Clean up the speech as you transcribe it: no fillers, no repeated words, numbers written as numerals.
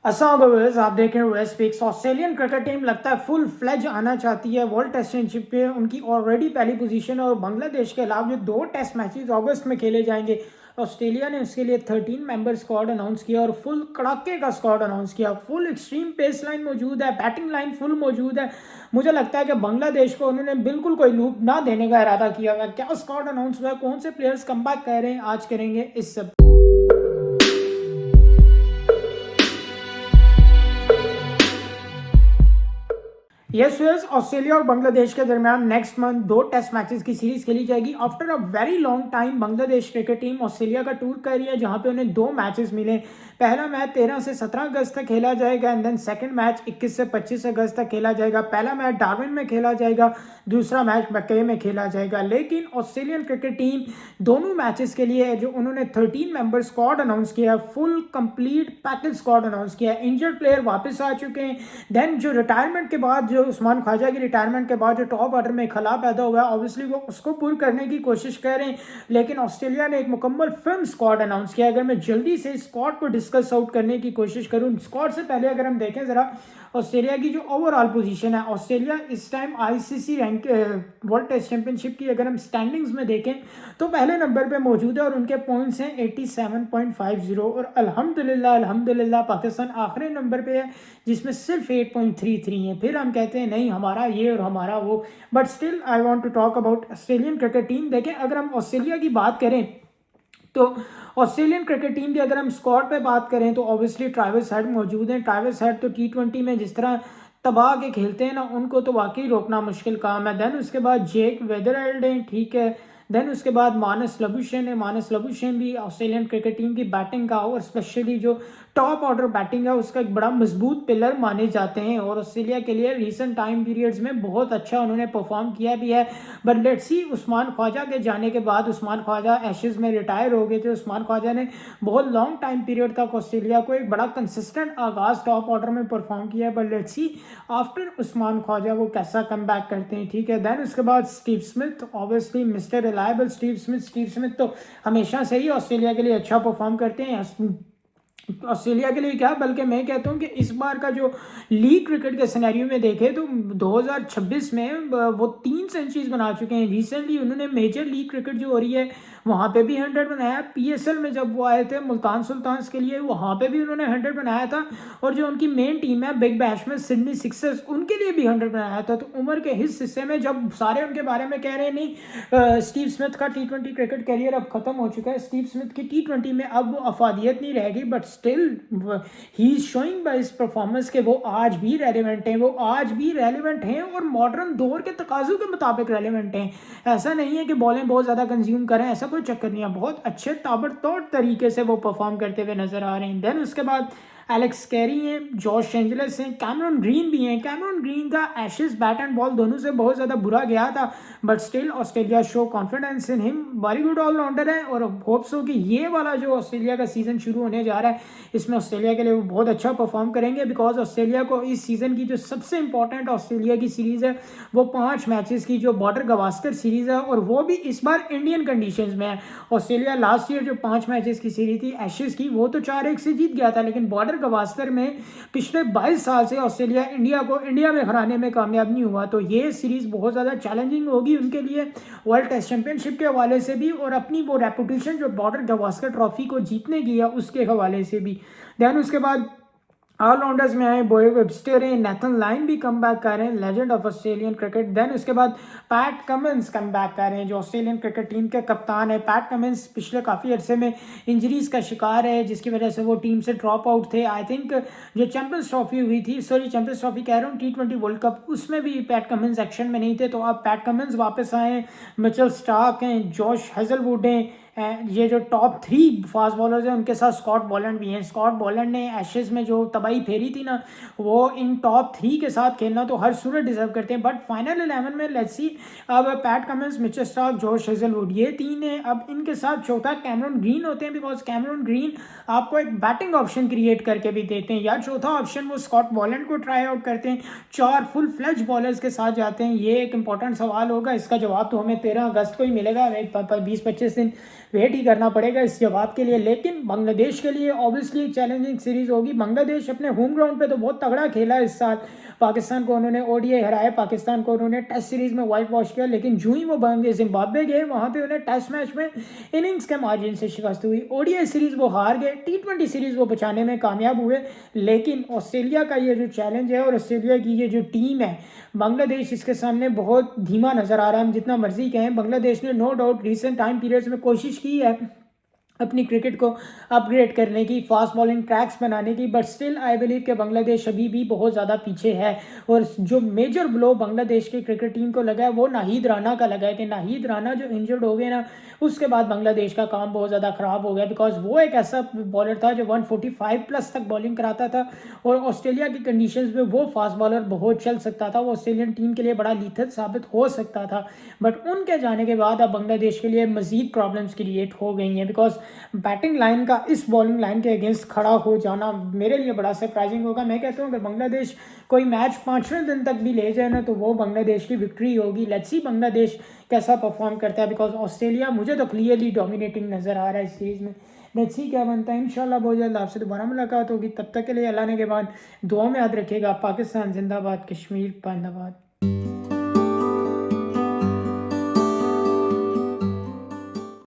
Viewers, आप देख रहे हैं west picks. Australian cricket team लगता है फुल फ्लेज आना चाहती है वर्ल्ड टेस्ट चैंपियनशिप पे। उनकी ऑलरेडी पहली पोजीशन है और बांग्लादेश के अलावा जो 2 टेस्ट मैचेस अगस्त में खेले जाएंगे, ऑस्ट्रेलिया ने उसके लिए 13 मेंबर स्क्वाड अनाउंस किया और फुल कड़ाके का स्क्वाड अनाउंस किया। फुल एक्सट्रीम पेस लाइन मौजूद है, बैटिंग लाइन फुल मौजूद है। मुझे लगता है कि बांग्लादेश को उन्होंने बिल्कुल कोई लूप ना देने का इरादा किया हुआ। क्या स्क्वाड अनाउंस हुआ है, कौन से प्लेयर्स कमबैक कर रहे हैं, आज करेंगे इस सब। यस यस, ऑस्ट्रेलिया और बांग्लादेश के दरमियान नेक्स्ट मंथ 2 टेस्ट मैचेस की सीरीज खेली जाएगी। After a very long time Bangladesh cricket team Australia का टूर कर रही है, जहां पे उन्हें 2 मैचेस मिले। पहला मैच 13 से 17 अगस्त तक खेला जाएगा एंड देन सेकंड मैच 21 से 25 अगस्त तक खेला जाएगा। पहला मैच डार्विन में खेला जाएगा, दूसरा मैच मक्के में खेला जाएगा। लेकिन ऑस्ट्रेलियन क्रिकेट टीम दोनों मैचेस के लिए जो उन्होंने 13 मेंबर स्क्वाड अनाउंस किया है, full complete package squad announce किया है। इंजर्ड प्लेयर वापस आ चुके हैं। देन जो रिटायरमेंट के बाद, जो उस्मान ख्वाजा की रिटायरमेंट के बाद जो टॉप ऑर्डर में खला पैदा हुआ है, ऑब्वियसली वो उसको पूरा करने की कोशिश कर रहे हैं। लेकिन ऑस्ट्रेलिया ने एक मुकम्मल फिल्म स्क्वाड अनाउंस किया। अगर मैं जल्दी से स्क्वाड को डिस्कस आउट करने की कोशिश करूं, स्क्वाड से पहले अगर हम देखें जरा ऑस्ट्रेलिया की जो ओवरऑल पोजीशन है, ऑस्ट्रेलिया इस time ICC rank world test championship की अगर हम स्टैंडिंग्स में देखें तो पहले नंबर पे मौजूद है और उनके पॉइंट्स हैं 87.50। और अल्हम्दुलिल्लाह पाकिस्तान आखिरी नंबर पे है जिसमें सिर्फ 8.33 है। फिर हम कहते हैं नहीं हमारा ये और हमारा वो, but still I want to talk about Australian cricket team. देखें, अगर हम ऑस्ट्रेलिया की बात करें तो ऑस्ट्रेलियन क्रिकेट टीम की अगर हम स्क्वाड पे बात करें तो ऑब्वियसली ट्रैविस हेड मौजूद हैं। ट्रैविस हेड तो T20 में जिस तरह तबाह के खेलते हैं ना, उनको तो वाकई रोकना मुश्किल काम है। देन उसके बाद जेक वेदरहैल्ड हैं, ठीक है। देन उसके बाद मानस लबुशेन है। मानस लबुशेन भी ऑस्ट्रेलियन क्रिकेट टीम की बैटिंग का और स्पेशली जो टॉप ऑर्डर बैटिंग है उसका एक बड़ा मजबूत पिलर माने जाते हैं और ऑस्ट्रेलिया के लिए रिसेंट टाइम पीरियड्स में बहुत अच्छा उन्होंने परफॉर्म किया भी है। But let's see, Usman Khawaja के जाने के बाद, उस्मान ख्वाजा एशेज में रिटायर हो गए थे। उस्मान ख्वाजा ने बहुत लॉन्ग टाइम पीरियड तक ऑस्ट्रेलिया को एक बड़ा कंसिस्टेंट आगाज टॉप ऑर्डर में परफॉर्म किया। But let's see after Usman Khawaja वो कैसा कम बैक करते हैं, ठीक है। देन उसके बाद Steve Smith, obviously mister reliable Steve Smith तो हमेशा से ही ऑस्ट्रेलिया के लिए अच्छा परफॉर्म करते हैं। ऑस्ट्रेलिया के लिए क्या, बल्कि मैं कहता हूँ कि इस बार का जो लीग क्रिकेट के सिनेरियो में देखें तो 2026 में वो 3 सेंचुरीज बना चुके हैं। रिसेंटली उन्होंने मेजर लीग क्रिकेट जो हो रही है वहाँ पे भी 100 बनाया। PSL में जब वो आए थे मुल्तान सुल्तान्स के लिए, वहाँ पे भी उन्होंने 100 बनाया था। और जो उनकी मेन टीम है बिग बैश में सिडनी सिक्सर्स, उनके लिए भी 100 बनाया था। तो उम्र के इस हिस्से में जब सारे उनके बारे में कह रहे हैं नहीं स्टीव स्मिथ का T20 क्रिकेट करियर अब खत्म हो चुका है, स्टीव स्मिथ की T20 में अब वो अफादियत नहीं रहेगी, but still he is showing by his performance के वो आज भी रेलिवेंट हैं। वो आज भी रेलिवेंट हैं और मॉडर्न दौर के तकाजों के मुताबिक रेलिवेंट हैं। ऐसा नहीं है कि बॉलें बहुत ज़्यादा कंज्यूम करें, ऐसा कोई चक्कर नहीं है। बहुत अच्छे ताबड़तोड़ तरीके से वो परफॉर्म करते हुए नजर आ रहे हैं। देन उसके बाद एलेक्स कैरी हैं, जॉश एंजलस हैं, कैमरन ग्रीन भी हैं। कैमरन ग्रीन का एशेज बैट एंड बॉल दोनों से बहुत ज़्यादा बुरा गया था, but still Australia show confidence in him. Very good allrounder है और होप्स हो कि ये वाला जो ऑस्ट्रेलिया का सीज़न शुरू होने जा रहा है इसमें ऑस्ट्रेलिया के लिए वो बहुत अच्छा परफॉर्म करेंगे। बिकॉज ऑस्ट्रेलिया को इस सीज़न की जो सबसे इंपॉर्टेंट ऑस्ट्रेलिया की सीरीज़ है वो 5 मैचेस की जो बॉर्डर गवास्कर सीरीज़ है, और वो भी इस बार इंडियन कंडीशंस में है। ऑस्ट्रेलिया लास्ट ईयर जो 5 मैचेस की सीरीज थी एशेज की, वो तो 4-1 से जीत गया था, लेकिन बॉर्डर गवास्कर में पिछले 22 साल से ऑस्ट्रेलिया इंडिया को इंडिया में हराने में कामयाब नहीं हुआ। तो ये सीरीज बहुत ज़्यादा चैलेंजिंग होगी उनके लिए वर्ल्ड टेस्ट चैंपियनशिप के हवाले से भी और अपनी वो रेपुटेशन जो बॉर्डर गवास्कर ट्रॉफी को जीतने की है उसके हवाले से भी। देन उसके बाद ऑलराउंडर्स में आए बॉय वेबस्टर हैं, नेथन लाइन भी कम बैक कर रहे हैं, legend of Australian cricket. Then उसके बाद पैट कमिंस कम बैक कर रहे हैं जो ऑस्ट्रेलियन क्रिकेट टीम के कप्तान है। पैट कमिंस पिछले काफ़ी अरसे में इंजरीज का शिकार है जिसकी वजह से वो टीम से ड्रॉप आउट थे। आई थिंक जो चैंपियंस ट्रॉफी हुई थी, सॉरी चैंपियंस ट्रॉफी कह रहा हूँ, T20 वर्ल्ड कप, उसमें भी पैट कमिंस एक्शन में नहीं थे। तो अब पैट कमिंस वापस आए, मिचेल स्टार्क हैं, जॉश हेजलवुड हैं, ये जो टॉप 3 फास्ट बॉलर्स हैं उनके साथ स्कॉट बॉलैंड भी हैं। स्कॉट बॉलैंड ने एशेज में जो तबाही फेरी थी ना, वो इन टॉप 3 के साथ खेलना तो हर सूरत डिजर्व करते हैं। बट फाइनल 11 में लेट्स सी, अब PAT Cummins, Mitchell Starc, Josh Hazlewood, ये 3 हैं। अब इनके साथ चौथा कैमरन ग्रीन होते हैं, बिकॉज कैमरन ग्रीन आपको एक बैटिंग ऑप्शन क्रिएट करके भी देते हैं। या चौथा ऑप्शन वो स्कॉट बॉलैंड को ट्राई आउट करते हैं, 4 फुल फ्लेज बॉलर्स के साथ जाते हैं। ये एक इंपॉर्टेंट सवाल होगा, इसका जवाब तो हमें 13 अगस्त को ही मिलेगा, 20-25 दिन वेट ही करना पड़ेगा इस जवाब के लिए। लेकिन बांग्लादेश के लिए ऑब्वियसली एक चैलेंजिंग सीरीज़ होगी। बांग्लादेश अपने होम ग्राउंड पे तो बहुत तगड़ा खेला इस साल, पाकिस्तान को उन्होंने ओडीआई हराया, पाकिस्तान को उन्होंने टेस्ट सीरीज़ में वाइट वॉश किया, लेकिन जो ही वो जिम्बाब्वे गए वहाँ पे उन्हें टेस्ट मैच में इनिंग्स के मार्जिन से शिकस्त हुई। ओडीआई सीरीज़ वो हार गए, टी20 सीरीज़ वो बचाने में कामयाब हुए। लेकिन ऑस्ट्रेलिया का ये जो चैलेंज है और ऑस्ट्रेलिया की ये जो टीम है, बांग्लादेश इसके सामने बहुत धीमा नज़र आ रहा है। हम जितना मर्जी कहें, बांग्लादेश ने no doubt recent time periods में कोशिश की है अपनी क्रिकेट को अपग्रेड करने की, फास्ट बॉलिंग ट्रैक्स बनाने की, बट स्टिल आई बिलीव कि बांग्लादेश अभी भी बहुत ज़्यादा पीछे है। और जो मेजर ब्लो बांग्लादेश की क्रिकेट टीम को लगा है वो नाहीद राना का लगा है कि नाहीद राना जो इंजर्ड हो गए ना, उसके बाद बांग्लादेश का काम बहुत ज़्यादा ख़राब हो गया। बिकॉज वो एक ऐसा बॉलर था जो 145 प्लस तक बॉलिंग कराता था और ऑस्ट्रेलिया की कंडीशंस में वो फास्ट बॉलर बहुत चल सकता था, वो ऑस्ट्रेलियन टीम के लिए बड़ा लीथल साबित हो सकता था। बट उनके जाने के बाद अब बांग्लादेश के लिए मज़ीद प्रॉब्लम्स क्रिएट हो गई हैं। बिकॉज बैटिंग लाइन का इस बॉलिंग लाइन के अगेंस्ट खड़ा हो जाना मेरे लिए बड़ा सरप्राइजिंग होगा। मैं कहता हूँ अगर बांग्लादेश कोई मैच 5वें दिन तक भी ले जाए ना तो वो बांग्लादेश की विक्ट्री होगी। लेट्स सी बांग्लादेश कैसा परफॉर्म करता है, बिकॉज ऑस्ट्रेलिया मुझे तो क्लियरली डोमिनेटिंग नज़र आ रहा है इस सीरीज़ में। लेट्स सी क्या बनता है। इंशाल्लाह बहुत जल्द आपसे दोबारा मुलाकात होगी। तब तक के लिए अल्लाह ने के बाद दुआ में याद रखिएगा। पाकिस्तान जिंदाबाद, कश्मीर जिंदाबाद।